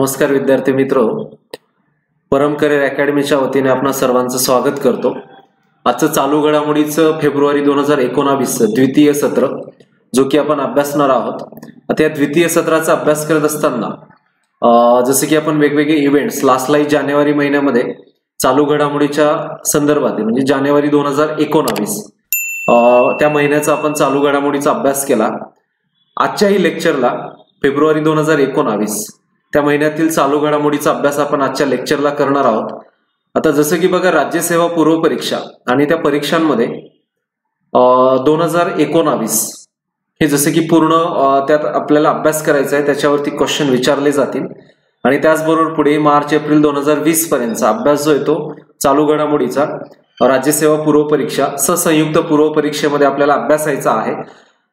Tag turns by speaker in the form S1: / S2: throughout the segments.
S1: नमस्कार विद्यार्थी मित्र, परम करिअर अकॅडमीच्या वतीने आपणा सर्वांचं स्वागत करतो। आजचं चालू घडामोडीचं फेब्रुवारी 2019 द्वितीय सत्र जो की आपण अभ्यासणार आहोत। आता या द्वितीय सत्राचा अभ्यास करत असताना जसे की आपण वेगवेगळे इव्हेंट्स लास्ट जानेवारी महिन्यामध्ये चालू घडामोडीच्या संदर्भात म्हणजे जानेवारी 2019 त्या महिन्याचा आपण चालू घडामोडीचा अभ्यास केला। आजच्याही लेक्चरला फेब्रुवारी 2019 त्या महिन्यातील चालू घडामोडीचा अभ्यास आपण आजच्या लेक्चरला करणार आहोत। आता जसं की बघा, राज्यसेवा पूर्व परीक्षा आणि त्या परीक्षांमध्ये 2019 हे जसे की पूर्ण त्यात आपल्याला अभ्यास करायचा आहे, त्याच्यावरती क्वेश्चन विचारले जातील आणि त्याचबरोबर पुढे मार्च एप्रिल 2020 पर्यंतचा अभ्यास जो आहे तो चालू घडामोडीचा राज्यसेवा पूर्व परीक्षा संयुक्त पूर्व परीक्षेमध्ये आपल्याला अभ्यासायचा आहे।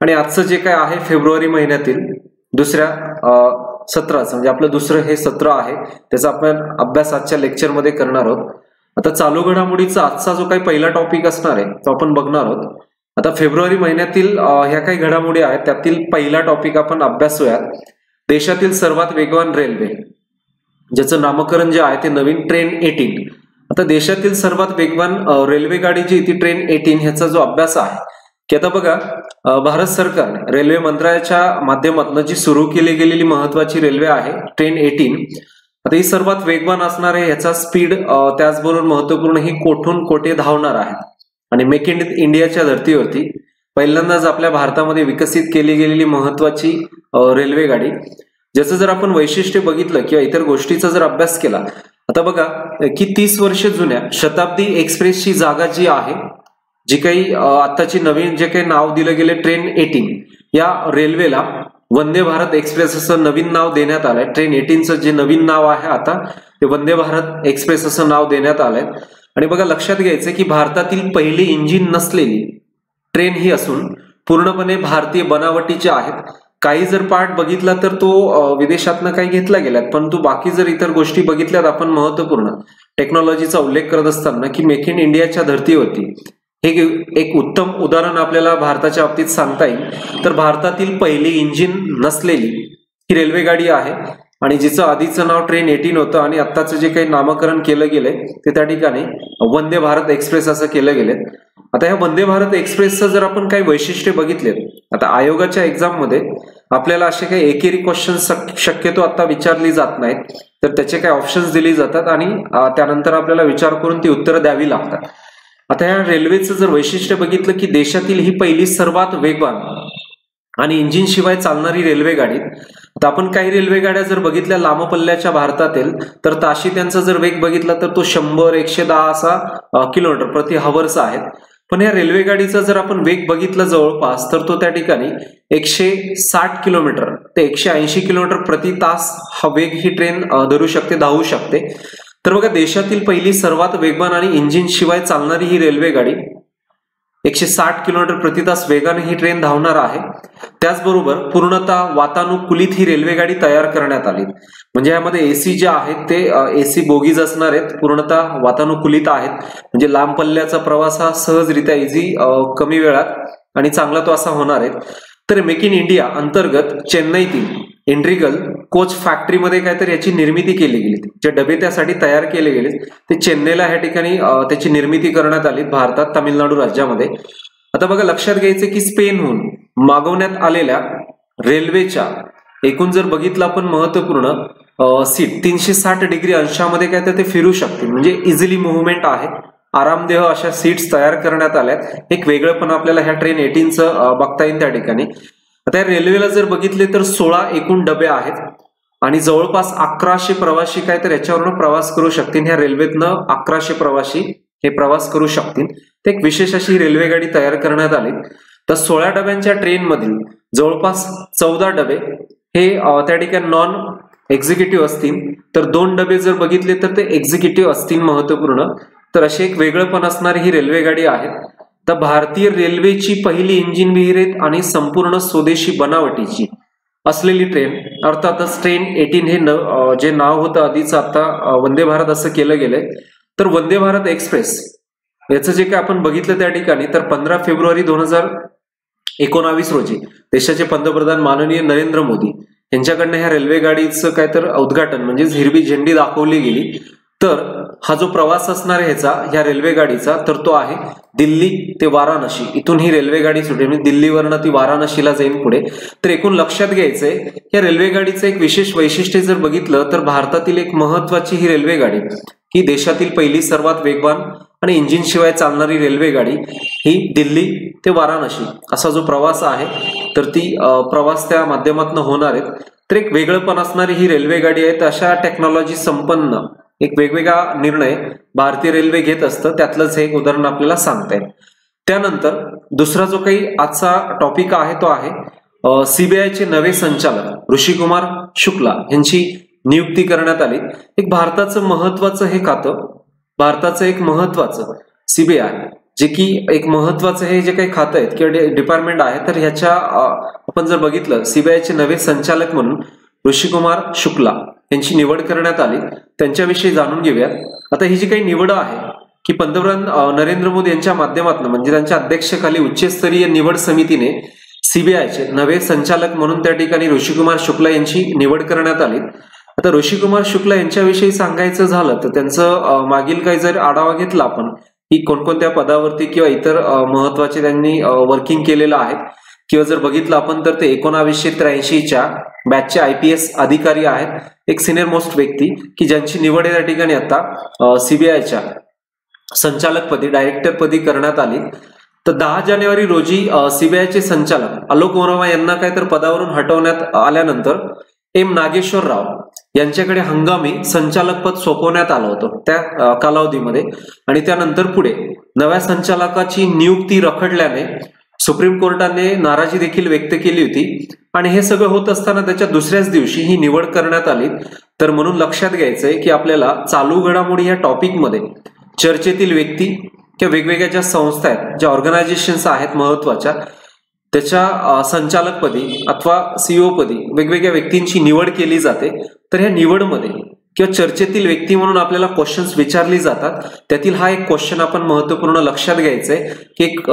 S1: आणि आजचं जे काय आहे फेब्रुवारी महिन्यातील दुसऱ्या सत्राचं म्हणजे आपलं दुसरं हे सत्र आहे, त्याचा आपण अभ्यास आजच्या लेक्चरमध्ये करणार आहोत। आता चालू घडामोडीचा आजचा जो काही पहिला टॉपिक असणार आहे तो आपण बघणार आहोत। आता फेब्रुवारी महिन्यातील ह्या काही घडामोडी आहेत त्यातील पहिला टॉपिक आपण अभ्यासूयात। देशातील सर्वात वेगवान रेल्वे ज्याचं नामकरण जे आहे ते नवीन ट्रेन 18। आता देशातील सर्वात वेगवान रेल्वे गाडी जी ती ट्रेन 18 ह्याचा जो अभ्यास आहे की आता बघा, भारत सरकारने रेल्वे मंत्रालयाच्या माध्यमातून जी सुरू केली गेलेली महत्वाची रेल्वे आहे ट्रेन 18। आता ही सर्वात वेगवान असणार आहे, याचा स्पीड त्याचबरोबर महत्वपूर्ण ही कोठून कोठे धावणार आहे आणि मेक इन इंडियाच्या धर्तीवरती पहिल्यांदाच आपल्या भारतामध्ये विकसित केली गेलेली महत्वाची रेल्वे गाडी, ज्याचं जर आपण वैशिष्ट्य बघितलं किंवा इतर गोष्टीचा जर अभ्यास केला, आता बघा की 30 वर्ष जुन्या शताब्दी एक्सप्रेसची जागा जी आहे, जी काही आताची नवीन जे काही नाव दिलं गेले ट्रेन 18 या रेल्वेला वंदे भारत एक्सप्रेस असं नवीन नाव देण्यात आलंय। ट्रेन 18चं जे नवीन नाव आहे आता ते वंदे भारत एक्सप्रेस असं नाव देण्यात आलंय। आणि बघा लक्षात घ्यायचं की भारतातील पहिली इंजिन नसलेली ट्रेन ही असून पूर्णपणे भारतीय बनावटीच्या आहेत। काही जर पार्ट बघितला तर तो विदेशातनं काही घेतला गेलात, परंतु बाकी जर इतर गोष्टी बघितल्यात आपण महत्वपूर्ण टेक्नॉलॉजीचा उल्लेख करत असताना की मेक इन इंडियाच्या धर्तीवरती हे एक उत्तम उदाहरण आपल्याला भारताच्या बाबतीत सांगता येईल। तर भारतातील पहिली इंजिन नसलेली ही रेल्वे गाडी आहे आणि जिचं आधीचं नाव ट्रेन 18 होतं आणि आत्ताचं जे काही नामकरण केलं गेलंय ते त्या ठिकाणी वंदे भारत एक्सप्रेस असं केलं गेलंय। आता ह्या वंदे भारत एक्सप्रेसचं जर आपण काही वैशिष्ट्य बघितले, आता आयोगाच्या एक्झाम मध्ये आपल्याला असे काही एकेरी क्वेश्चन शक्यतो आता विचारली जात नाहीत, तर त्याचे काही ऑप्शन्स दिले जातात आणि त्यानंतर आपल्याला विचार करून ती उत्तरं द्यावी लागतात। आता या रेल्वेचं जर वैशिष्ट्य बघितलं की देशातील ही पहिली सर्वात वेगवान आणि इंजिन शिवाय चालणारी रेल्वे गाडी। आता आपण काही रेल्वे गाड्या जर बघितल्या लांब पल्ल्याच्या भारतातील, तर ताशी त्यांचा जर वेग बघितला तर तो 100-110 असा किलोमीटर प्रति हवर्स आहेत। पण या रेल्वे गाडीचा जर आपण वेग बघितला जवळपास तर तो त्या ठिकाणी 160 किलोमीटर ते 180 किलोमीटर प्रति तास हा वेग ही ट्रेन धरू शकते, धावू शकते। तर बघा, देशातील पहिली सर्वात वेगवान आणि इंजिन शिवाय चालणारी ही रेल्वे गाडी 160 किलोमीटर प्रति तास वेगाने ही ट्रेन धावणार आहे। त्याचबरोबर पूर्णतः वातानुकूलित ही रेल्वे गाडी तयार करण्यात आली, म्हणजे यामध्ये एसी जे आहेत ते एसी बोगीज असणार आहेत, पूर्णतः वातानुकूलित आहेत, म्हणजे लांब पल्ल्याचा प्रवास हा सहजरित्या इझी कमी वेळात आणि चांगला तो असा होणार आहे। तर मेक इन इंडिया अंतर्गत चेन्नईतील इंड्रिगल कोच फॅक्टरीमध्ये काहीतरी याची निर्मिती केली गेली, जे डबे त्यासाठी तयार केले गेले ते चेन्नईला ह्या ठिकाणी त्याची निर्मिती करण्यात आली भारतात तामिळनाडू राज्यामध्ये। आता बघा लक्षात घ्यायचं की स्पेनहून मागवण्यात आलेल्या रेल्वेच्या एकूण जर बघितलं आपण महत्वपूर्ण सीट 360 डिग्री अंशामध्ये काय तर ते फिरू शकतील, म्हणजे इझिली मुव्हमेंट आहे, आरामदेह अशा सीट्स तयार करण्यात आल्यात। एक वेगळं पण आपल्याला ह्या ट्रेन 18चं बघता येईल त्या ठिकाणी। आता या रेल्वेला जर बघितले तर 16 एकूण डबे आहेत आणि जवळपास 1100 प्रवासी काय तर याच्यावरून प्रवास करू शकतील। ह्या रेल्वेतनं 1100 प्रवासी हे प्रवास करू शकतील। ते एक विशेष अशी रेल्वे गाडी तयार करण्यात आली। तर 16 डब्यांच्या ट्रेन मधील जवळपास 14 डबे हे त्या ठिकाणी नॉन एक्झिक्युटिव्ह असतील, तर 2 डबे जर बघितले तर ते एक्झिक्युटिव्ह असतील महत्वपूर्ण। तर अशी एक वेगळं पण असणारी ही रेल्वे गाडी आहे। तर भारतीय रेल्वेची पहिली इंजिन विहिरीत आणि संपूर्ण स्वदेशी बनावटीची असलेली ट्रेन अर्थातच ट्रेन 18 हे जे नाव होतं आधीच आता वंदे भारत असं केलं गेलंय। तर वंदे भारत एक्सप्रेस याचं जे काय आपण बघितलं त्या ठिकाणी तर 15 फेब्रुवारी 2019 रोजी देशाचे पंतप्रधान माननीय नरेंद्र मोदी यांच्याकडनं ह्या रेल्वे गाडीचं काय तर उद्घाटन म्हणजेच हिरवी झेंडी दाखवली गेली. तर हा जो प्रवास असणार आहे ह्याचा ह्या रेल्वे गाडीचा तर तो आहे दिल्ली ते वाराणसी. इथून ही रेल्वे गाडी सुटेल म्हणजे दिल्लीवरनं ती वाराणसीला जाईल पुढे. तर एकूण लक्षात घ्यायचंय या रेल्वे गाडीचं एक विशेष वैशिष्ट्य जर बघितलं तर भारतातील एक महत्वाची ही रेल्वे गाडी ही देशातील पहिली सर्वात वेगवान आणि इंजिन शिवाय चालणारी रेल्वे गाडी ही दिल्ली ते वाराणसी असा जो प्रवास आहे तर ती प्रवास त्या माध्यमातून होणार आहेत. तर एक वेगळंपण असणारी ही रेल्वे गाडी आहे. तर अशा टेक्नॉलॉजी संपन्न एक वेगवेगळा निर्णय भारतीय रेल्वे घेत असतं त्यातलंच हे एक उदाहरण आपल्याला सांगताय. त्यानंतर दुसरा जो काही आजचा टॉपिक आहे तो आहे सीबीआयचे नवे संचालक ऋषिकुमार शुक्ला यांची नियुक्ती करण्यात आली. एक भारताचं महत्वाचं हे खातं भारताचं एक महत्वाचं सीबीआय जे की एक महत्वाचं हे जे काही खातं आहेत किंवा डिपार्टमेंट आहे तर ह्याच्या आपण जर बघितलं सीबीआयचे नवे संचालक म्हणून ऋषिकुमार शुक्ला यांची निवड करण्यात आली. त्यांच्याविषयी जाणून घेऊया. आता ही जी काही निवड आहे की पंतप्रधान नरेंद्र मोदी यांच्या माध्यमातून म्हणजे त्यांच्या अध्यक्षतेखाली उच्चस्तरीय निवड समितीने सीबीआयचे नवे संचालक म्हणून त्या ठिकाणी ऋषिकुमार शुक्ला यांची निवड करण्यात आली. आता ऋषिकुमार शुक्ला यांच्याविषयी सांगायचं झालं तर त्यांचं मागील काही जर आढावा घेतला आपण की कोणकोणत्या पदावरती किंवा इतर महत्वाचे त्यांनी वर्किंग केलेलं आहे किंवा जर बघितलं आपण तर ते 1983च्या बॅचचे IPS अधिकारी आहेत. एक सिनियर मोस्ट व्यक्ती की ज्यांची निवड या ठिकाणी आता सीबीआयच्या संचालकपदी डायरेक्टरपदी करण्यात आली. तर 10 जानेवारी रोजी सीबीआयचे संचालक आलोक वर्मा यांना काय तर पदावरून हटवण्यात आल्यानंतर नागेश्वर राव यांच्याकडे हंगामी संचालक पद सोपवण्यात आलं होतं त्या कालावधीमध्ये. आणि त्यानंतर पुढे नव्या संचालकाची नियुक्ती रखडल्याने सुप्रीम कोर्टाने नाराजी देखील व्यक्त केली होती. आणि हे सगळं होत असताना त्याच्या दुसऱ्याच दिवशी ही निवड करण्यात आली. तर म्हणून लक्षात घ्यायचंय की आपल्याला चालू घडामोडी या टॉपिकमध्ये चर्चेतील व्यक्ती किंवा वेगवेगळ्या ज्या संस्था आहेत ज्या ऑर्गनायझेशन्स आहेत महत्वाच्या त्याच्या संचालकपदी अथवा CEO पदी वेगवेगळ्या व्यक्तींची निवड केली जाते. तर ह्या निवडमध्ये किंवा चर्चेतील व्यक्ती म्हणून आपल्याला क्वेश्चन्स विचारली जातात. त्यातील हा एक क्वेश्चन आपण महत्वपूर्ण लक्षात घ्यायचंय की एक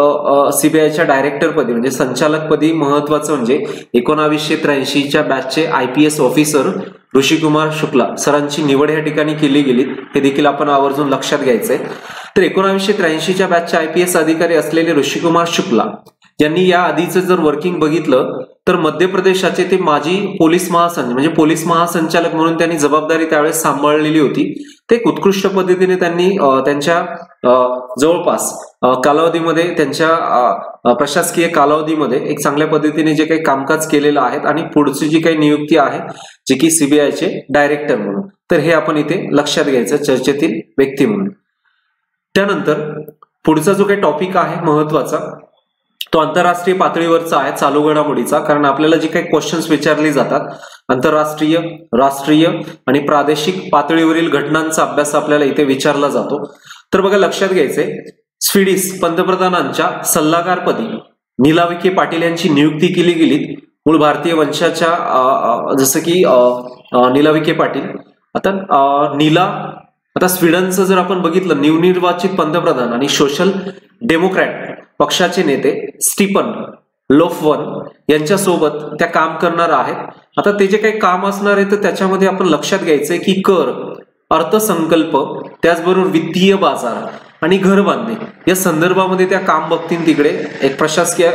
S1: सीबीआयच्या डायरेक्टरपदी म्हणजे संचालकपदी महत्वाचं म्हणजे 1983च्या बॅचचे IPS ऑफिसर ऋषिकुमार शुक्ला सरांची निवड या ठिकाणी केली गेली. हे देखील आपण आवर्जून लक्षात घ्यायचंय. तर 1983च्या बॅचचे IPS अधिकारी असलेले ऋषिकुमार शुक्ला यांनी या आधीचं जर वर्किंग बघितलं तर मध्य प्रदेशाचे ते माजी पोलीस म्हणजे पोलीस महासंचालक म्हणून त्यांनी जबाबदारी त्यावेळेस सांभाळलेली होती. ते उत्कृष्ट पद्धतीने त्यांनी त्यांच्या जवळपास कालावधीमध्ये त्यांच्या प्रशासकीय कालावधीमध्ये एक चांगल्या पद्धतीने जे काही कामकाज केलेलं आहे आणि पुढची जी काही नियुक्ती आहे जे की सीबीआयचे डायरेक्टर म्हणून तर हे आपण इथे लक्षात घ्यायचं चर्चेतील व्यक्ती म्हणून. त्यानंतर पुढचा जो काही टॉपिक आहे महत्वाचा तो आंतरराष्ट्रीय पातळीवरचा आहे चालू घडामोडीचा. कारण आपल्याला जे काही क्वेश्चन्स विचारले जातात आंतरराष्ट्रीय राष्ट्रीय आणि प्रादेशिक पातळीवरील घटनांचा अभ्यास आपल्याला इथे विचारला जातो. तर बघा लक्षात घ्यायचंय स्वीडिश पंतप्रधानांच्या सल्लागारपदी नीला विखे पाटील यांची नियुक्ती केली गेली. मूळ भारतीय वंशाच्या जसं की नीला विखे पाटील. आता स्वीडनचं जर आपण बघितलं नवनिर्वाचित पंतप्रधान आणि सोशल डेमोक्रॅट पक्षाचे नेते स्टीफन लोफवन यांच्या सोबत त्या काम करणार आहेत. आता ते जे काही काम असणार आहे तर त्याच्यामध्ये आपण लक्षात घ्यायचंय की कर अर्थसंकल्प त्याचबरोबर वित्तीय बाजार आणि घर बांधणे या संदर्भामध्ये त्या काम बघतील. तिकडे एक प्रशासकीय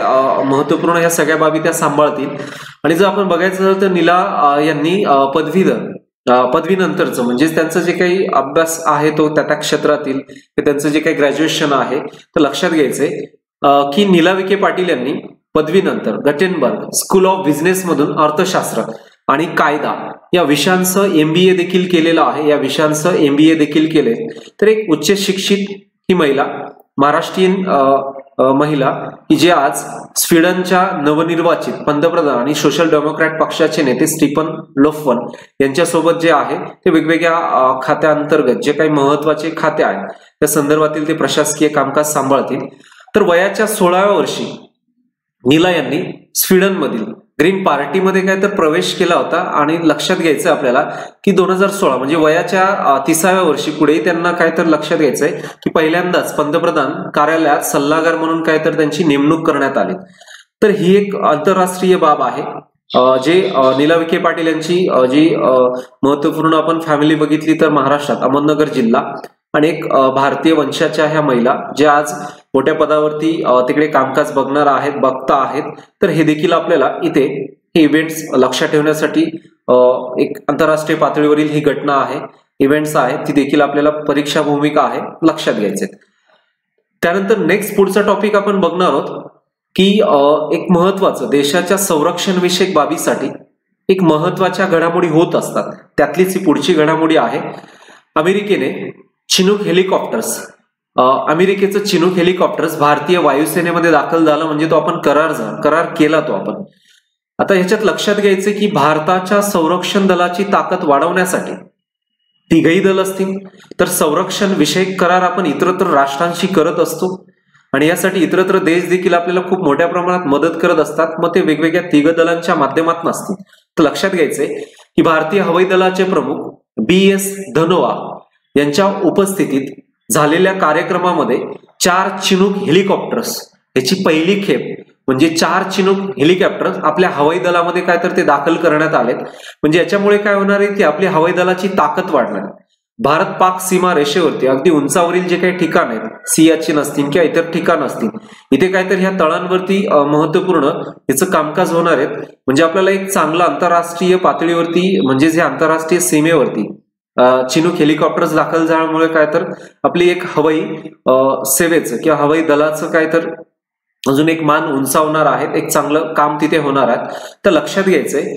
S1: महत्वपूर्ण या सगळ्या बाबी त्या सांभाळतील. आणि जर आपण बघायचं झालं तर नीला यांनी पदवीनंतरचं म्हणजे त्यांचं जे काही अभ्यास आहे तो त्या क्षेत्रातील त्यांचं जे काही ग्रॅज्युएशन आहे तर लक्षात घ्यायचंय की नीला विखे पाटील यांनी पदवीनंतर गटेनबर्ग स्कूल ऑफ बिझनेस मधून अर्थशास्त्र आणि कायदा या विषयांचं MBA देखील केलेलं आहे. या विषयांचं MBA देखील केले. तर एक उच्च शिक्षित ही महिला महाराष्ट्रीयन महिला की जे आज स्वीडनच्या नवनिर्वाचित पंतप्रधान आणि सोशल डेमोक्रॅट पक्षाचे नेते स्टीफन लोफवन यांच्यासोबत जे आहे ते वेगवेगळ्या खात्यांतर्गत जे काही महत्वाचे खाते आहेत त्या संदर्भातील ते प्रशासकीय कामकाज सांभाळतील. तर वयाच्या 16व्या वर्षी नीला यांनी स्वीडनमधील ग्रीन पार्टीमध्ये काय तर प्रवेश केला होता. आणि लक्षात घ्यायचं आपल्याला की 2016 म्हणजे वयाच्या 30व्या वर्षी पुढे त्यांना काय तर लक्षात घ्यायचंय की पहिल्यांदाच पंतप्रधान कार्यालयात सल्लागार म्हणून काय तर त्यांची नेमणूक करण्यात आली. तर ही एक आंतरराष्ट्रीय बाब आहे जे नीला विखे पाटील यांची जी महत्वपूर्ण आपण फॅमिली बघितली तर महाराष्ट्रात अहमदनगर जिल्हा आणि एक भारतीय वंशाच्या ह्या महिला जे आज मोठ्या पदावरती तिकडे कामकाज बघता आहेत. तर हे देखील आपल्याला इथे हे इव्हेंट्स लक्षात ठेवण्यासाठी एक आंतरराष्ट्रीय पातळीवरील ही घटना आहे, इव्हेंट्स आहेत, ती देखील आपल्याला परीक्षा भूमिका आहे लक्षात घ्यायचे. त्यानंतर नेक्स्ट पुढचा टॉपिक आपण बघणार आहोत की एक महत्वाचं देशाच्या संरक्षण विषयक बाबीसाठी एक महत्वाच्या घडामोडी होत असतात. त्यातलीच ही पुढची घडामोडी आहे. अमेरिकेने चिनूक हेलिकॉप्टर्स अमेरिकेचं चिनूक हेलिकॉप्टर्स भारतीय वायुसेनेमध्ये दाखल झालं, म्हणजे तो आपण करार केला तो आपण. आता ह्याच्यात लक्षात घ्यायचे की भारताच्या संरक्षण दलाची ताकद वाढवण्यासाठी तिघही दल असतील तर संरक्षण विषयक करार आपण इतरत्र राष्ट्रांशी करत असतो आणि यासाठी इतरत्र देश देखील आपल्याला खूप मोठ्या प्रमाणात मदत करत असतात. मग ते वेगवेगळ्या तिघ दलांच्या माध्यमातून असतील. तर लक्षात घ्यायचंय की भारतीय हवाई दलाचे प्रमुख BS धनोआ यांच्या उपस्थितीत झालेल्या कार्यक्रमामध्ये 4 चिनूक हेलिकॉप्टर्स याची पहिली खेप म्हणजे 4 चिनूक हेलिकॉप्टर्स आपल्या हवाई दलामध्ये काय तर ते दाखल करण्यात आलेत. म्हणजे याच्यामुळे काय होणार आहे की आपली हवाई दलाची ताकद वाढणार आहे. भारत पाक सीमा रेषेवरती अगदी उंचावरील जे काही ठिकाण आहेत, सियाचीन असतील किंवा इतर ठिकाण असतील, इथे काहीतरी ह्या तळांवरती महत्वपूर्ण याचं कामकाज होणार आहेत. म्हणजे आपल्याला एक चांगलं आंतरराष्ट्रीय पातळीवरती म्हणजे जे आंतरराष्ट्रीय सीमेवरती चिनूक हेलिकॉप्टर्स दाखल झाल्यामुळे काय तर आपली एक हवाई सेवेचं किंवा हवाई दलाचं काय तर अजून एक मान उंचावणार आहेत, एक चांगलं काम तिथे होणार आहे. तर लक्षात घ्यायचंय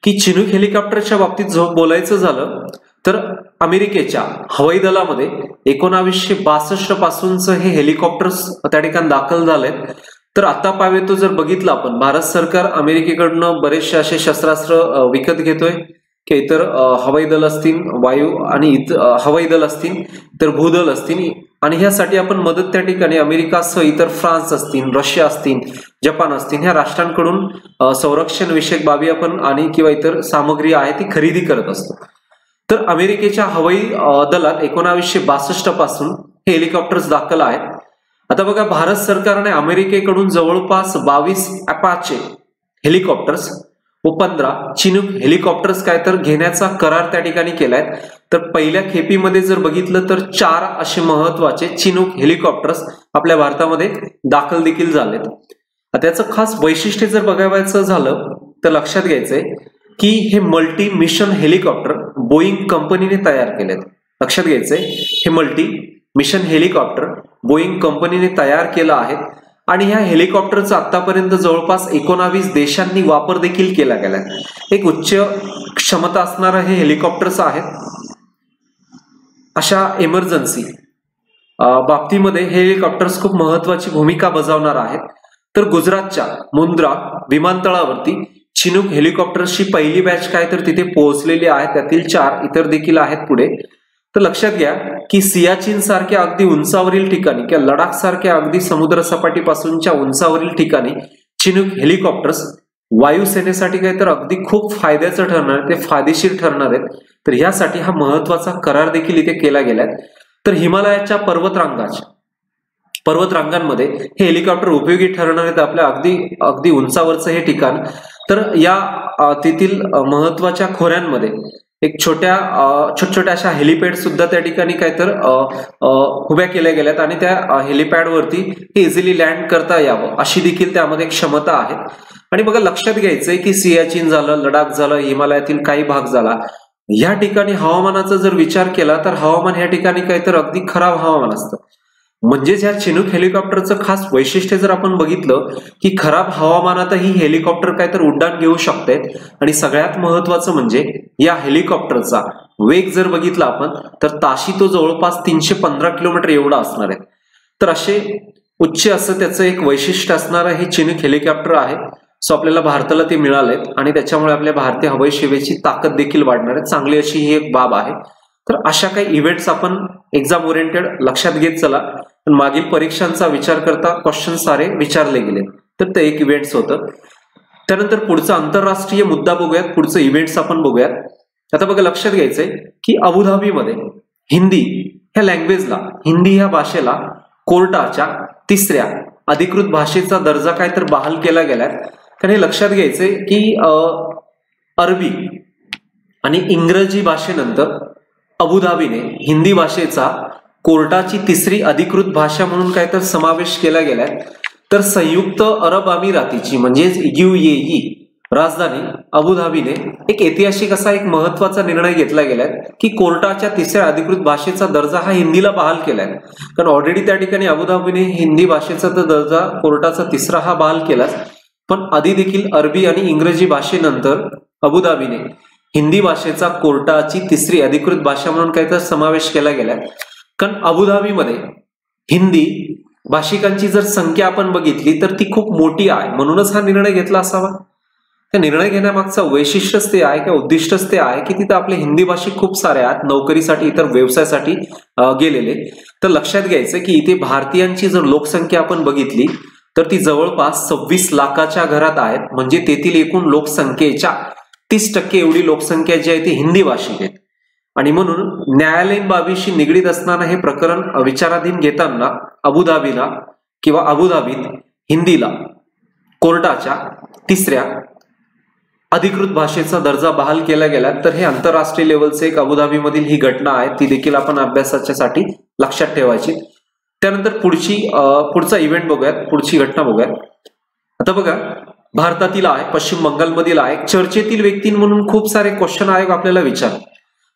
S1: की चिनूक हेलिकॉप्टरच्या बाबतीत बोलायचं झालं तर अमेरिकेच्या हवाई दलामध्ये 1962 पासूनच हे हेलिकॉप्टर्स त्या ठिकाणी दाखल झालेत. तर आता पावेतो जर बघितलं आपण भारत सरकार अमेरिकेकडनं बरेचसे असे शस्त्रास्त्र विकत घेतोय की इतर हवाई दल असतील, वायू आणि हवाई दल असतील तर भूदल असतील आणि ह्यासाठी आपण मदत त्या ठिकाणी अमेरिकासह इतर फ्रान्स असतील, रशिया असतील, जपान असतील ह्या राष्ट्रांकडून संरक्षण विषयक बाबी आपण आणि किंवा इतर सामग्री आहे ती खरेदी करत असतो. तर अमेरिकेच्या हवाई दलात 1962 पासून हे हेलिकॉप्टर्स दाखल आहेत. आता बघा भारत सरकारने अमेरिकेकडून जवळपास 22 अपाचे हेलिकॉप्टर्स व 15 चिनूक हेलिकॉप्टर्स काय तर घेण्याचा करार त्या ठिकाणी केलाय. तर पहिल्या खेपीमध्ये जर बघितलं तर 4 असे महत्वाचे चिनूक हेलिकॉप्टर्स आपल्या भारतामध्ये दाखल देखील झालेत. त्याचं खास वैशिष्ट्य जर बघायचं झालं तर लक्षात घ्यायचंय की हे मल्टी मिशन हेलिकॉप्टर बोईंग कंपनीने तयार केलेत. लक्षात घ्यायचंय हे मल्टी मिशन हेलिकॉप्टर बोईंग कंपनीने तयार केलं आहे आणि ह्या हेलिकॉप्टरचा आतापर्यंत जवळपास 19 देशांनी वापर देखील केला गेलाय. एक उच्च क्षमता असणारे हे हेलिकॉप्टर्स आहेत. अशा इमर्जन्सी बाबतीमध्ये हे हेलिकॉप्टर्स खूप महत्वाची भूमिका बजावणार आहेत. तर गुजरातच्या मुंद्रा विमानतळावरती चिनूक हेलिकॉप्टर्सची पहिली बॅच काय तर तिथे पोहोचलेली आहे. त्यातील 4 इतर देखील आहेत पुढे. तर लक्षात घ्या की सियाचीन सारख्या अगदी उंचावरील ठिकाणी किंवा लडाख सारख्या अगदी समुद्र सपाटीपासूनच्या उंचावरील ठिकाणी चिनूक हेलिकॉप्टर्स वायुसेनेसाठी काय तर अगदी खूप फायद्याचं ठरणार आहे, ते फायदेशीर ठरणार आहेत. तर ह्यासाठी हा महत्वाचा करार देखील इथे केला गेलाय. तर हिमालयाच्या पर्वतरांगांमध्ये हे हेलिकॉप्टर उपयोगी ठरणार आहेत. आपल्या अगदी उंचावरचं हे ठिकाण. तर या तेथील महत्वाच्या खोऱ्यांमध्ये एक छोट्या अशा हेलिपॅड सुद्धा त्या ठिकाणी काय तर उभ्या केल्या गेल्यात आणि त्या हेलिपॅड वरती इझिली लँड करता यावं अशी देखील त्यामध्ये क्षमता आहे. आणि बघा लक्षात घ्यायचंय की सियाचीन झालं, लडाख झालं, हिमालयातील काही भाग झाला, या ठिकाणी हवामानाचा जर विचार केला तर हवामान ह्या ठिकाणी काय तर अगदी खराब हवामान असतं. म्हणजेच ह्या चिनूक हेलिकॉप्टरचं खास वैशिष्ट्य जर आपण बघितलं की खराब हवामानातही हेलिकॉप्टर काय तर उड्डाण घेऊ शकते. आणि सगळ्यात महत्वाचं म्हणजे या हेलिकॉप्टरचा वेग जर बघितला आपण तर ताशी तो जवळपास 315 किलोमीटर एवढा असणार आहे. तर असे उच्च असं त्याचं एक वैशिष्ट्य असणारं हे चिनूक हेलिकॉप्टर आहे. सो आपल्याला भारताला ते मिळालेत आणि त्याच्यामुळे आपल्या भारतीय हवाई सेवेची ताकद देखील वाढणार आहे. चांगली अशी ही एक बाब आहे. तर अशा काही इव्हेंट्स आपण एक्झाम ओरिएंटेड लक्षात घेत चला. मागील परीक्षांचा विचार करता क्वेश्चन सारे विचारले गेले. तर ते एक इव्हेंट्स होतं. त्यानंतर पुढचा आंतरराष्ट्रीय मुद्दा बघूयात, पुढचं इव्हेंट्स आपण बघूयात. आता बघा लक्षात घ्यायचंय की अबुधाबीमध्ये हिंदी ह्या लँग्वेजला, हिंदी ह्या भाषेला कोर्टाच्या 3ऱ्या अधिकृत भाषेचा दर्जा काय तर बहाल केला गेलाय. कारण हे लक्षात घ्यायचंय की अरबी आणि इंग्रजी भाषेनंतर अबुधाबीने हिंदी भाषेचा कोर्टाची तिसरी अधिकृत भाषा म्हणून काय तर समावेश केला गेलाय. तर संयुक्त अरब अमिरातीची म्हणजेच UAE राजधानी अबुधाबीने एक ऐतिहासिक असा एक महत्वाचा निर्णय घेतला गेलाय की कोर्टाच्या तिसऱ्या अधिकृत भाषेचा दर्जा हा हिंदीला बहाल केलाय. कारण ऑलरेडी त्या ठिकाणी अबुधाबीने हिंदी भाषेचा तर दर्जा कोर्टाचा तिसरा हा बहाल केलाच, पण आधी देखील अरबी आणि इंग्रजी भाषेनंतर अबुधाबीने हिंदी भाषेचा कोर्टाची तिसरी अधिकृत भाषा म्हणून काय तर समावेश केला गेलाय. कारण अबुधाबीमध्ये हिंदी भाषिकांची जर संख्या आपण बघितली तर ती खूप मोठी आहे, म्हणूनच हा निर्णय घेतला असावा. त्या निर्णय घेण्यामागचं वैशिष्ट्यच ते आहे किंवा उद्दिष्टच ते आहे की तिथं आपले हिंदी भाषिक खूप सारे आहेत, नोकरीसाठी इतर व्यवसायासाठी गेलेले. तर लक्षात घ्यायचं की इथे भारतीयांची जर लोकसंख्या आपण बघितली तर ती जवळपास 26 लाखाच्या घरात आहेत. म्हणजे तेथील एकूण लोकसंख्येच्या 30% एवढी लोकसंख्या जी आहे ती हिंदी भाषिक आहेत. आणि म्हणून न्यायालयीन बाबीशी निगडीत असणारं हे प्रकरण विचाराधीन घेताना अबुधाबीला किंवा अबुधाबीत हिंदीला कोर्टाच्या तिसऱ्या अधिकृत भाषेचा दर्जा बहाल केला गेला. तर हे आंतरराष्ट्रीय लेवलचे एक अबुधाबीमधील ही घटना आहे, ती देखील आपण अभ्यासाच्यासाठी लक्षात ठेवायची. त्यानंतर पुढचा इव्हेंट बघूयात, पुढची घटना बघूयात. आता बघा, भारतातील आहे, पश्चिम बंगालमधील आहे, चर्चेतील व्यक्ती म्हणून खूप सारे क्वेश्चन आयोग आपल्याला विचारतात.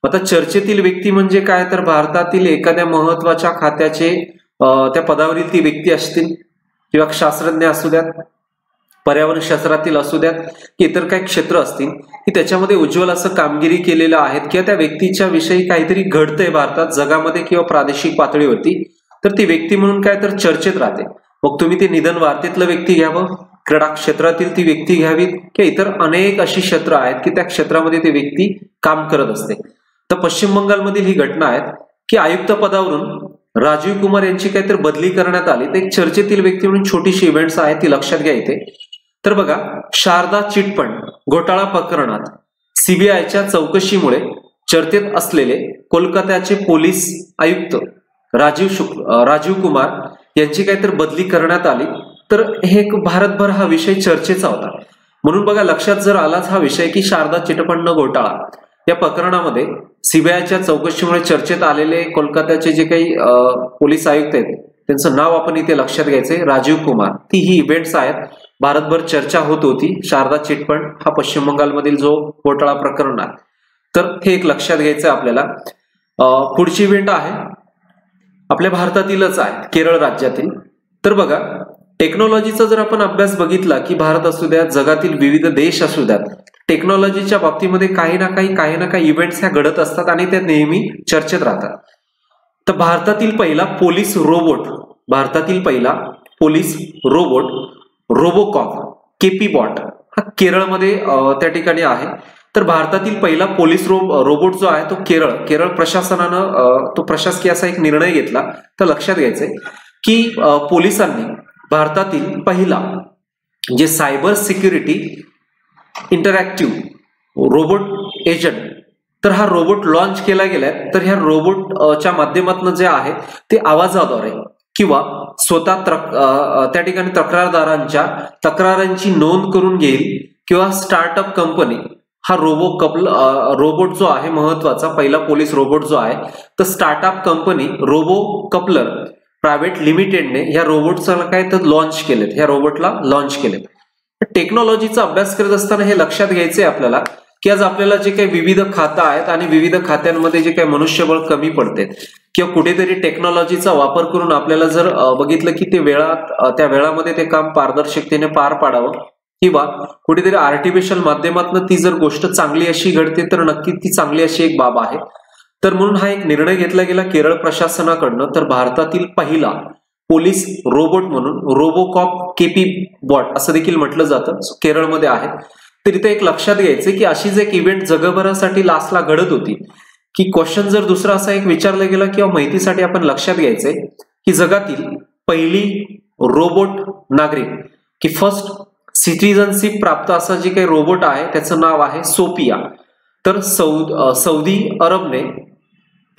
S1: आता चर्चेतील व्यक्ती म्हणजे काय, तर भारतातील एखाद्या महत्वाच्या खात्याचे त्या पदावरील ती व्यक्ती असतील किंवा शास्त्रज्ञ असू द्यात, पर्यावरण शास्त्रातील असू द्यात की इतर काही क्षेत्र असतील की त्याच्यामध्ये उज्ज्वल असं कामगिरी केलेलं आहेत किंवा त्या व्यक्तीच्या विषयी काहीतरी घडतंय भारतात जगामध्ये किंवा प्रादेशिक पातळीवरती, तर ती व्यक्ती म्हणून काय तर चर्चेत राहते. मग तुम्ही ते निधन वार्तेतलं व्यक्ती घ्यावं, क्रीडा क्षेत्रातील ती व्यक्ती घ्यावी किंवा इतर अनेक अशी क्षेत्र आहेत की त्या क्षेत्रामध्ये ती व्यक्ती काम करत असते. तर पश्चिम बंगालमधील ही घटना आहे की आयुक्त पदावरून राजीव कुमार यांची काहीतरी बदली करण्यात आली. तर एक चर्चेतील व्यक्ती म्हणून छोटीशी इव्हेंट्स आहेत ती लक्षात घ्या इथे. तर बघा, शारदा चिटफंड घोटाळा प्रकरणात सीबीआयच्या चौकशीमुळे चर्चेत असलेले कोलकात्याचे पोलीस आयुक्त राजीव कुमार यांची काहीतरी बदली करण्यात आली. तर हे भारतभर हा विषय चर्चेचा होता. म्हणून बघा, लक्षात जर आलाच हा विषय की शारदा चिटफंड घोटाळा या प्रकरणामध्ये सीबीआयच्या चौकशीमुळे चर्चेत आलेले कोलकात्याचे जे काही पोलीस आयुक्त आहेत त्यांचं नाव आपण इथे लक्षात घ्यायचंय, राजीव कुमार. ती ही इव्हेंट्स आहेत, भारतभर चर्चा होत होती. शारदा चिटफंड हा पश्चिम बंगालमधील जो घोटाळा प्रकरण आहे, तर हे एक लक्षात घ्यायचं आपल्याला. पुढची इव्हेंट आहे आपल्या भारतातीलच आहे, केरळ राज्यातील. तर बघा, टेक्नॉलॉजीचा जर आपण अभ्यास बघितला की भारत असू द्यात, जगातील विविध देश असू द्यात, टेक्नॉलॉजीच्या बाबतीमध्ये काही ना काही इव्हेंट्स ह्या घडत असतात आणि त्या नेहमी चर्चेत राहतात. तर भारतातील पहिला पोलीस रोबोट रोबोकॉप केपीबॉट हा केरळमध्ये त्या ठिकाणी आहे. तर भारतातील पहिला पोलीस रोबोट जो आहे तो केरळ प्रशासनानं तो प्रशासकीय असा एक निर्णय घेतला. तर लक्षात घ्यायचंय की पोलिसांनी भारतातील पहिला जे cyber security interactive robot agent, तर हा रोबोट लॉन्च केला गेलाय. तर ह्या रोबोटच्या माध्यमातून जे आहे ते आवाजाद्वारे किंवा स्वतः त्या ठिकाणी तक्रारदारांच्या तक्रारांची नोंद करून घेईल किंवा स्टार्टअप कंपनी हा रोबोट जो आहे महत्वाचा पहिला पोलीस रोबोट जो आहे, तर स्टार्टअप कंपनी रोबोकपलर प्रायव्हेट लिमिटेडने ह्या रोबोटचा काय तर लॉन्च केलेत, ह्या रोबोटला लॉन्च केलेत. टेक्नॉलॉजीचा अभ्यास करत असताना हे लक्षात घ्यायचंय आपल्याला की आज आपल्याला जे काही विविध खातं आहेत आणि विविध खात्यांमध्ये जे काही मनुष्यबळ कमी पडते किंवा कुठेतरी टेक्नॉलॉजीचा वापर करून आपल्याला जर बघितलं की त्या वेळामध्ये ते काम पारदर्शकतेने पार पाडावं किंवा कुठेतरी आर्टिफिशियल माध्यमातून ती जर गोष्ट चांगली अशी घडते तर नक्की ती चांगली अशी एक बाब आहे. तर म्हणून हा एक निर्णय घेतला गेला केरळ प्रशासनाकडनं. तर भारतातील पहिला पोलीस रोबोट म्हणून रोबोकॉप केपीबॉट असं देखील म्हटलं जातं, केरळमध्ये आहे. तर इथे एक लक्षात घ्यायचं की अशीच एक इव्हेंट जगभरासाठी लास्टला घडत होती की क्वेश्चन जर दुसरा असा एक विचारला गेला किंवा माहितीसाठी आपण लक्षात घ्यायचंय की जगातील पहिली रोबोट नागरिक की फर्स्ट सिटिझनशिप प्राप्त असा जे काही रोबोट आहे त्याचं नाव आहे सोफिया. तर सौदी अरबने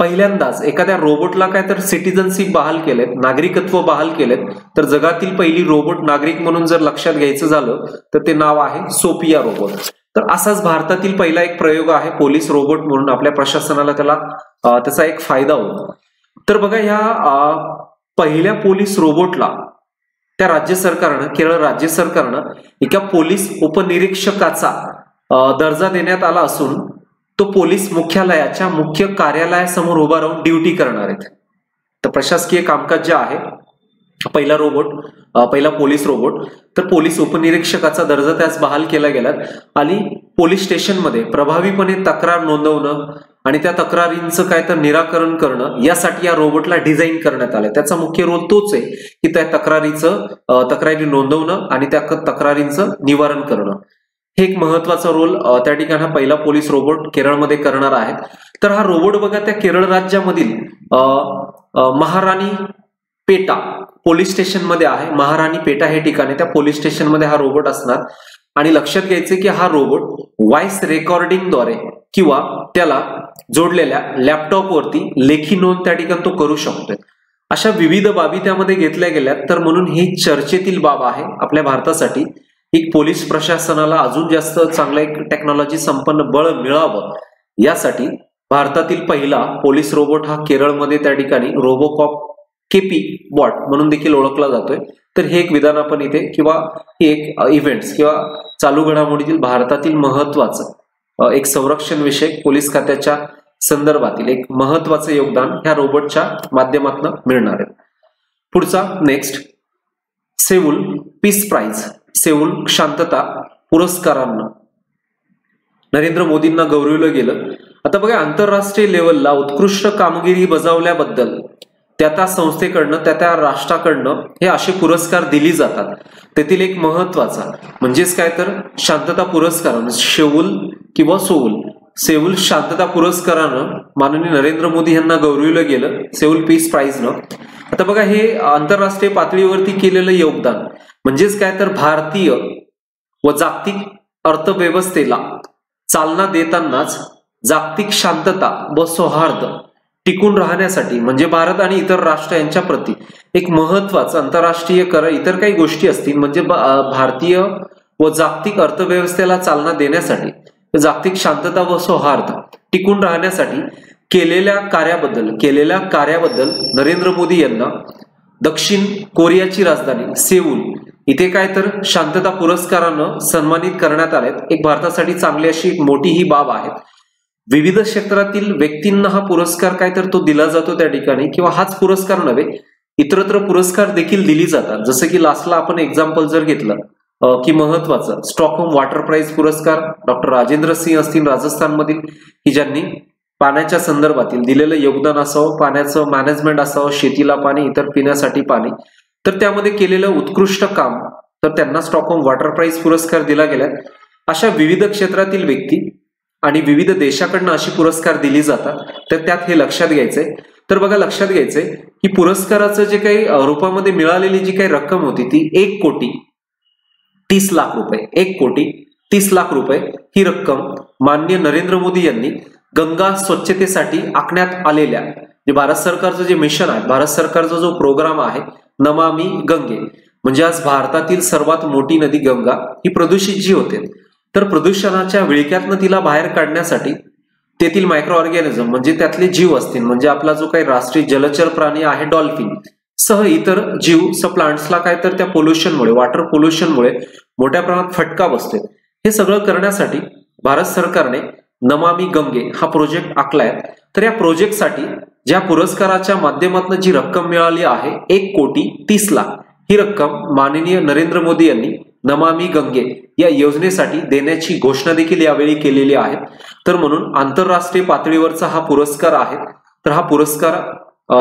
S1: पहिल्यांदाच एखाद्या रोबोटला काय तर सिटिझनशिप बहाल केलेत, नागरिकत्व बहाल केलेत, तर जगातील पहिली रोबोट नागरिक म्हणून जर लक्षात घ्यायचं झालं तर ते नाव आहे सोफिया रोबोट. तर असाच भारतातील पहिला एक प्रयोग आहे पोलीस रोबोट म्हणून, आपल्या प्रशासनाला त्याचा एक फायदा होतो. तर बघा ह्या पहिल्या पोलीस रोबोटला त्या राज्य सरकारनं, केरळ राज्य सरकारनं एका पोलीस उपनिरीक्षकाचा दर्जा देण्यात आला असून तो पोलीस मुख्यालयाच्या मुख्य कार्यालयासमोर उभा राहून ड्युटी करणार आहेत. तर प्रशासकीय कामकाज जे आहे, पहिला पोलीस रोबोट, तर पोलीस उपनिरीक्षकाचा दर्जा त्यास बहाल केला गेला आणि पोलीस स्टेशनमध्ये प्रभावीपणे तक्रार नोंदवणं आणि त्या तक्रारींचं काय तर निराकरण करणं यासाठी या रोबोटला डिझाईन करण्यात आलं. त्याचा मुख्य रोल तोच आहे की त्या तक्रारी नोंदवणं आणि त्या तक्रारींचं निवारण करणं. हे एक महत्वाचा रोल त्या ठिकाणी पहिला पोलीस रोबोट केरळमध्ये करणार आहेत. तर हा रोबोट बघा त्या केरळ राज्यामधील महाराणी पेटा पोलीस स्टेशन मध्ये आहे. महाराणी पेटा हे ठिकाणी त्या पोलीस स्टेशन मध्ये हा रोबोट असणार. आणि लक्षात घ्यायचे की हा रोबोट व्हॉइस रेकॉर्डिंगद्वारे किंवा त्याला जोडलेल्या लॅपटॉपवरती लेखी नोंद त्या ठिकाणी तो करू शकतोय. अशा विविध बाबी त्यामध्ये घेतल्या गेल्या. तर म्हणून ही चर्चेतील बाब आहे आपल्या भारतासाठी. एक पोलीस प्रशासनाला अजून जास्त चांगलं एक टेक्नॉलॉजी संपन्न बळ मिळावं यासाठी भारतातील पहिला पोलीस रोबोट हा केरळमध्ये त्या ठिकाणी रोबोकॉप केपी बॉट म्हणून देखील ओळखला जातोय. तर हे एक विधान आपण इथे किंवा हे एक इव्हेंट्स किंवा चालू घडामोडीतील भारतातील महत्वाचं एक संरक्षण विषयक पोलीस खात्याच्या संदर्भातील एक महत्वाचं योगदान ह्या रोबोटच्या माध्यमातून मिळणार आहे. पुढचा next, Seoul peace prize, Seoul शांतता पुरस्कारांना नरेंद्र मोदींना गौरवलं गेलं. आता बघा आंतरराष्ट्रीय लेवलला उत्कृष्ट कामगिरी बजावल्याबद्दल त्या संस्थेकडनं त्या राष्ट्राकडनं हे असे पुरस्कार दिली जातात. त्यातील एक महत्वाचा म्हणजेच काय तर शांतता पुरस्कार सेऊल किंवा सेऊल शांतता पुरस्कारानं माननीय नरेंद्र मोदी यांना गौरवलं गेलं सेऊल पीस प्राइजनं. आता बघा हे आंतरराष्ट्रीय पातळीवरती केलेलं योगदान म्हणजेच काय तर भारतीय व जागतिक अर्थव्यवस्थेला चालना देतानाच जागतिक शांतता व सौहार्द टिकून राहण्यासाठी म्हणजे भारत आणि इतर राष्ट्र यांच्या प्रती एक महत्वाचं आंतरराष्ट्रीय इतर काही गोष्टी असतील म्हणजे भारतीय व जागतिक अर्थव्यवस्थेला चालना देण्यासाठी, जागतिक शांतता व सौहार्द टिकून राहण्यासाठी केलेल्या कार्याबद्दल नरेंद्र मोदी यांना दक्षिण कोरियाची राजधानी सेऊल इथे काय तर शांतता पुरस्कारानं सन्मानित करण्यात आले. एक भारतासाठी चांगली अशी एक मोठी ही बाब आहे. विविध क्षेत्रातील व्यक्तींना हा पुरस्कार काय तर तो दिला जातो त्या ठिकाणी, किंवा हाच पुरस्कार नव्हे इतरत्र पुरस्कार देखील दिली जातात. जसं की लास्टला आपण एक्झाम्पल जर घेतलं की महत्वाचं स्टॉकहोम वॉटर प्राइज पुरस्कार डॉक्टर राजेंद्र सिंह असतील राजस्थानमधील, की ज्यांनी पाण्याच्या संदर्भातील दिलेलं योगदान असावं, पाण्याचं मॅनेजमेंट असावं, शेतीला पाणी, इतर पिण्यासाठी पाणी, तर त्यामध्ये केलेलं उत्कृष्ट काम, तर त्यांना स्टॉकहोम वॉटर प्राइज पुरस्कार दिला गेला. अशा विविध क्षेत्रातील व्यक्ती आणि विविध देशाकडनं अशी पुरस्कार दिली जातात. तर त्यात हे लक्षात घ्यायचंय. तर बघा लक्षात घ्यायचंय की पुरस्काराचं जे काही रूपामध्ये मिळालेली जी काही रक्कम होती ती 1,30,00,000 रुपये, 1,30,00,000 रुपये ही रक्कम माननीय नरेंद्र मोदी यांनी गंगा स्वच्छतेसाठी आखण्यात आलेल्या जे भारत सरकारचं जे मिशन आहे, भारत सरकारचा जो प्रोग्राम आहे नमामि गंगे, म्हणजे आज भारतातील सर्वात मोठी नदी गंगा ही प्रदूषित जी होते, तर प्रदूषणाच्या विळख्यातनं तिला बाहेर काढण्यासाठी तेथील मायक्रो ऑर्गॅनिझम म्हणजे त्यातले जीव असतील, म्हणजे आपला जो काही राष्ट्रीय जलचर प्राणी आहे डॉल्फिन सह इतर जीव प्लांट्सला काय तर त्या पोल्युशनमुळे, वॉटर पोल्युशनमुळे मोठ्या प्रमाणात फटका बसतोय. हे सगळं करण्यासाठी भारत सरकारने नमामि गंगे हा प्रोजेक्ट आखलाय. तर या प्रोजेक्टसाठी ज्या पुरस्काराच्या माध्यमातून जी रक्कम मिळाली आहे 1,30,00,000 ही रक्कम माननीय नरेंद्र मोदी यांनी नमामि गंगे या योजनेसाठी देण्याची घोषणा देखील यावेळी केलेली आहे. तर म्हणून आंतरराष्ट्रीय पातळीवरचा हा पुरस्कार आहे. तर हा पुरस्कार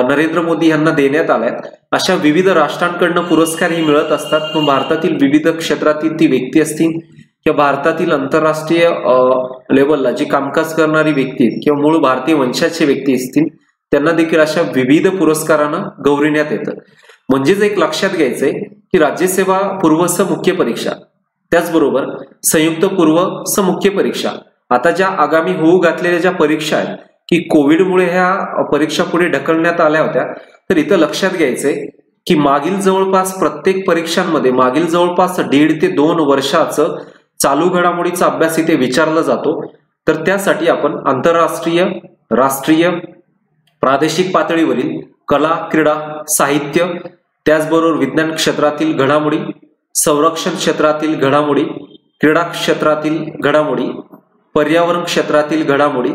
S1: नरेंद्र मोदी यांना देण्यात आलाय. अशा विविध राष्ट्रांकडनं पुरस्कार ही मिळत असतात. मग भारतातील विविध क्षेत्रातील ती व्यक्ती असतील किंवा भारतातील आंतरराष्ट्रीय लेवलला जी कामकाज करणारी व्यक्ती किंवा मूळ भारतीय वंशाचे व्यक्ती असतील त्यांना देखील अशा विविध पुरस्कारानं गौरविण्यात येतं. म्हणजेच एक लक्षात घ्यायचंय की राज्यसेवा पूर्व स मुख्य परीक्षा, त्याचबरोबर संयुक्त पूर्व स मुख्य परीक्षा, आता ज्या आगामी होऊ घातलेल्या ज्या परीक्षा आहेत की कोविडमुळे ह्या परीक्षा पुढे ढकलण्यात आल्या होत्या, तर इथं लक्षात घ्यायचंय की मागील जवळपास प्रत्येक परीक्षांमध्ये मागील जवळपास 1.5 ते 2 वर्षाचं चालू घडामोडीचा अभ्यास इथे विचारला जातो. तर त्यासाठी आपण आंतरराष्ट्रीय, राष्ट्रीय, प्रादेशिक पातळीवरील कला, क्रीडा, साहित्य, त्याचबरोबर विज्ञान क्षेत्रातील घडामोडी, संरक्षण क्षेत्रातील घडामोडी, क्रीडा क्षेत्रातील घडामोडी, पर्यावरण क्षेत्रातील घडामोडी,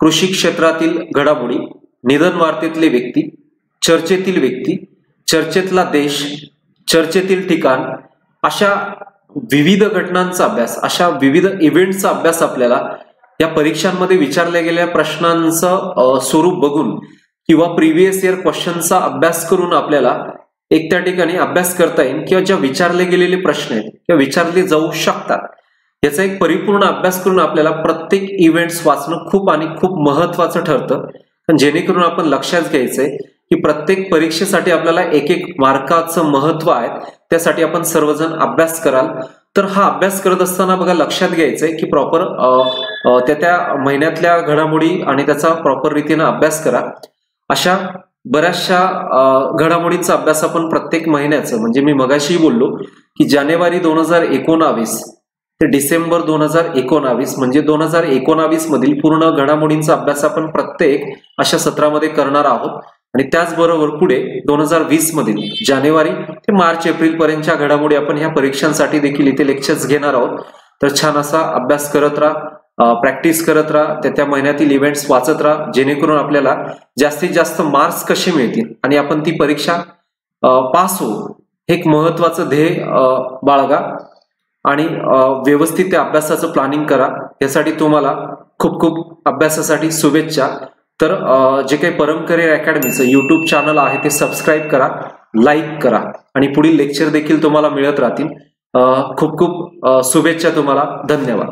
S1: कृषी क्षेत्रातील घडामोडी, निधन वार्तेतले व्यक्ती, चर्चेतील व्यक्ती, चर्चेतला देश, चर्चेतील ठिकाण, अशा विविध घटनांचा अभ्यास, अशा विविध इव्हेंटचा अभ्यास आपल्याला या परीक्षांमध्ये विचारल्या गेलेल्या प्रश्नांचं स्वरूप बघून किंवा प्रिव्हियस इयर क्वेश्चनचा अभ्यास करून आपल्याला एक त्या ठिकाणी अभ्यास करता येईल किंवा ज्या विचारले गेलेले प्रश्न आहेत किंवा विचारले जाऊ शकतात याचा एक परिपूर्ण अभ्यास करून आपल्याला प्रत्येक इव्हेंट्स वाचणं खूप आणि खूप महत्वाचं ठरतं. जेणेकरून आपण लक्षात घ्यायचंय की प्रत्येक परीक्षेसाठी आपल्याला एक मार्काचं महत्व आहे, त्यासाठी आपण सर्वजण अभ्यास कराल. तर हा अभ्यास करत असताना बघा लक्षात घ्यायचंय की प्रॉपर त्या महिन्यातल्या घडामोडी आणि त्याचा प्रॉपर रीतीने अभ्यास करा. अशा बऱ्याचशा घडामोडींचा अभ्यास आपण प्रत्येक महिन्याचं, म्हणजे मी मगाशी बोललो की जानेवारी 2019 ते डिसेंबर 2019 म्हणजे 2019 मधील पूर्ण घडामोडींचा अभ्यास आपण प्रत्येक अशा सत्रामध्ये करणार आहोत. आणि त्याचबरोबर पुढे 2020 मधील जानेवारी ते मार्च एप्रिल पर्यंतच्या घडामोडी आपण ह्या परीक्षांसाठी देखील इथे लेक्चर्स घेणार आहोत. तर छान असा अभ्यास करत राहा, प्रॅक्टिस करत राहा, त्या महिन्यातील इव्हेंट्स वाचत राहा, जेणेकरून आपल्याला जास्तीत जास्त मार्क्स कसे मिळतील आणि आपण ती परीक्षा पास होऊ हे एक महत्वाचं ध्येय बाळगा आणि व्यवस्थित त्या अभ्यासाचं प्लॅनिंग करा. यासाठी तुम्हाला खूप खूप अभ्यासासाठी शुभेच्छा. तर जे काही परम करिअर अकॅडमीचं युट्यूब चॅनल आहे ते सबस्क्राईब करा, लाईक करा आणि पुढील लेक्चर देखील तुम्हाला मिळत राहतील. खूप खूप शुभेच्छा तुम्हाला. धन्यवाद.